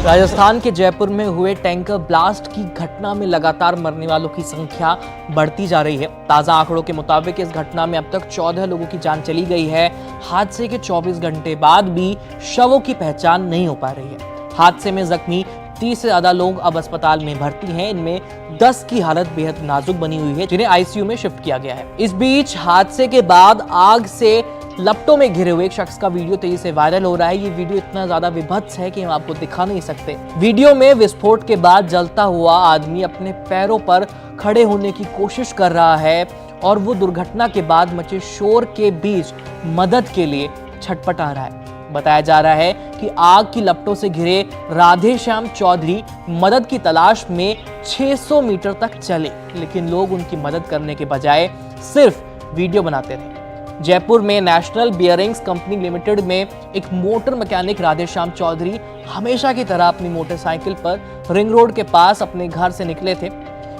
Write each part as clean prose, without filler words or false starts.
राजस्थान के जयपुर में हुए टैंकर ब्लास्ट की घटना में लगातार मरने वालों की संख्या बढ़ती जा रही है। ताजा आंकड़ों के मुताबिक इस घटना में अब तक 14 लोगों की जान चली गई है। हादसे के 24 घंटे बाद भी शवों की पहचान नहीं हो पा रही है। हादसे में जख्मी 30 से ज्यादा लोग अब अस्पताल में भर्ती हैं। इनमें 10 की हालत बेहद नाजुक बनी हुई है, जिन्हें आईसीयू में शिफ्ट किया गया है। इस बीच हादसे के बाद आग से लपटों में घिरे हुए एक शख्स का वीडियो तेजी से वायरल हो रहा है। ये वीडियो इतना ज्यादा विभत्स है कि हम आपको दिखा नहीं सकते। वीडियो में विस्फोट के बाद जलता हुआ आदमी अपने पैरों पर खड़े होने की कोशिश कर रहा है और वो दुर्घटना के बाद मचे शोर के बीच मदद के लिए छटपटा रहा है। बताया जा रहा है कि आग की लपटों से घिरे राधेश्याम चौधरी मदद की तलाश में 600 मीटर तक चले, लेकिन लोग उनकी मदद करने के बजाय सिर्फ वीडियो बनाते रहे। जयपुर में नेशनल बियरिंग्स कंपनी लिमिटेड में एक मोटर मैकेनिक राधेश्याम चौधरी हमेशा की तरह अपनी मोटरसाइकिल पर रिंग रोड के पास अपने घर से निकले थे।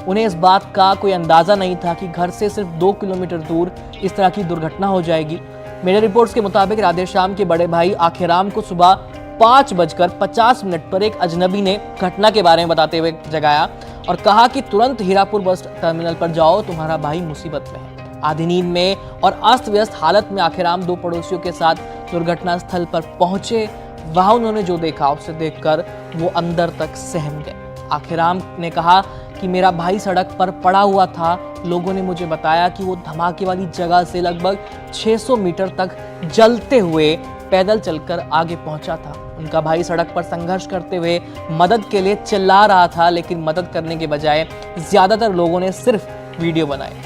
उन्हें इस बात का कोई अंदाजा नहीं था कि घर से सिर्फ 2 किलोमीटर दूर इस तरह की दुर्घटना हो जाएगी। मीडिया रिपोर्ट्स के मुताबिक राधेश्याम के बड़े भाई आखिराम को सुबह 5:50 पर एक अजनबी ने घटना के बारे में बताते हुए जगाया और कहा कि तुरंत हीरापुर बस टर्मिनल पर जाओ, तुम्हारा भाई मुसीबत में है। आधी नींद में और अस्त व्यस्त हालत में आखिराम 2 पड़ोसियों के साथ दुर्घटना स्थल पर पहुंचे। वहां उन्होंने जो देखा उसे देखकर वो अंदर तक सहम गए। आखिराम ने कहा कि मेरा भाई सड़क पर पड़ा हुआ था। लोगों ने मुझे बताया कि वो धमाके वाली जगह से लगभग 600 मीटर तक जलते हुए पैदल चलकर आगे पहुंचा था। उनका भाई सड़क पर संघर्ष करते हुए मदद के लिए चिल्ला रहा था, लेकिन मदद करने के बजाय ज्यादातर लोगों ने सिर्फ वीडियो बनाए।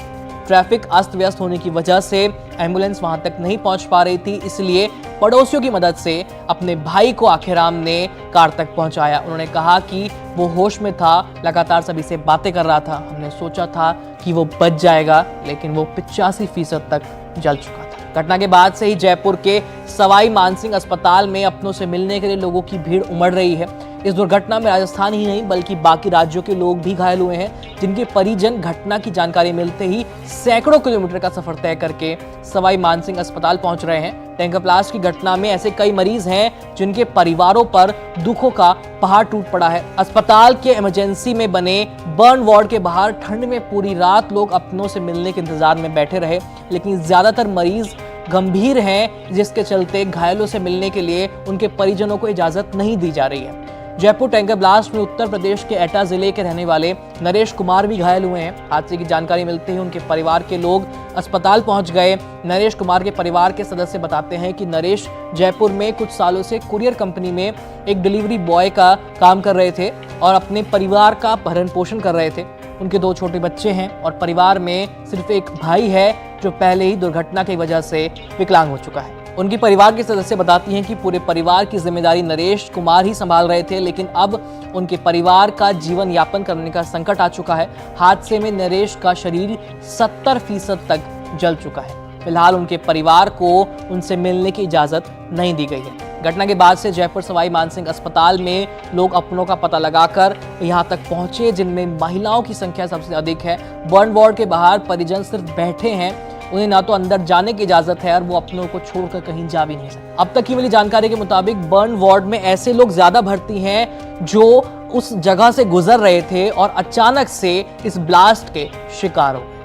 ट्रैफिक अस्त व्यस्त होने की वजह से एम्बुलेंस वहां तक नहीं पहुंच पा रही थी, इसलिए पड़ोसियों की मदद से अपने भाई को आखिराम ने कार तक पहुंचाया। उन्होंने कहा कि वो होश में था, लगातार सभी से बातें कर रहा था। हमने सोचा था कि वो बच जाएगा, लेकिन वो 85% तक जल चुका था। घटना के बाद से ही जयपुर के सवाई मानसिंह अस्पताल में अपनों से मिलने के लिए लोगों की भीड़ उमड़ रही है। इस दुर्घटना में राजस्थान ही नहीं बल्कि बाकी राज्यों के लोग भी घायल हुए हैं, जिनके परिजन घटना की जानकारी मिलते ही सैकड़ों किलोमीटर का सफर तय करके सवाई मानसिंह अस्पताल पहुंच रहे हैं। टैंकर ब्लास्ट की घटना में ऐसे कई मरीज हैं जिनके परिवारों पर दुखों का पहाड़ टूट पड़ा है। अस्पताल के इमरजेंसी में बने बर्न वार्ड के बाहर ठंड में पूरी रात लोग अपनों से मिलने के इंतजार में बैठे रहे, लेकिन ज्यादातर मरीज गंभीर हैं, जिसके चलते घायलों से मिलने के लिए उनके परिजनों को इजाजत नहीं दी जा रही है। जयपुर टैंकर ब्लास्ट में उत्तर प्रदेश के एटा जिले के रहने वाले नरेश कुमार भी घायल हुए हैं। हादसे की जानकारी मिलते ही उनके परिवार के लोग अस्पताल पहुंच गए। नरेश कुमार के परिवार के सदस्य बताते हैं कि नरेश जयपुर में कुछ सालों से कुरियर कंपनी में एक डिलीवरी बॉय का काम कर रहे थे और अपने परिवार का भरण पोषण कर रहे थे। उनके 2 छोटे बच्चे हैं और परिवार में सिर्फ एक भाई है जो पहले ही दुर्घटना की वजह से विकलांग हो चुका है। उनकी परिवार के सदस्य बताती हैं कि पूरे परिवार की जिम्मेदारी नरेश कुमार ही संभाल रहे थे, लेकिन अब उनके परिवार का जीवन यापन करने का संकट आ चुका है। हादसे में नरेश का शरीर 70% तक जल चुका है। फिलहाल उनके परिवार को उनसे मिलने की इजाजत नहीं दी गई है। घटना के बाद से जयपुर सवाई मानसिंह अस्पताल में लोग अपनों का पता लगाकर यहां तक पहुंचे, जिनमें महिलाओं की संख्या सबसे अधिक है। बर्न वार्ड के बाहर परिजन सिर्फ बैठे हैं, उन्हें ना तो अंदर जाने की इजाजत है और वो अपनों को छोड़कर कहीं जा भी नहीं सकते। अब तक की मिली जानकारी के मुताबिक बर्न वार्ड में ऐसे लोग ज्यादा भर्ती हैं जो उस जगह से गुजर रहे थे और अचानक से इस ब्लास्ट के शिकार हो गए।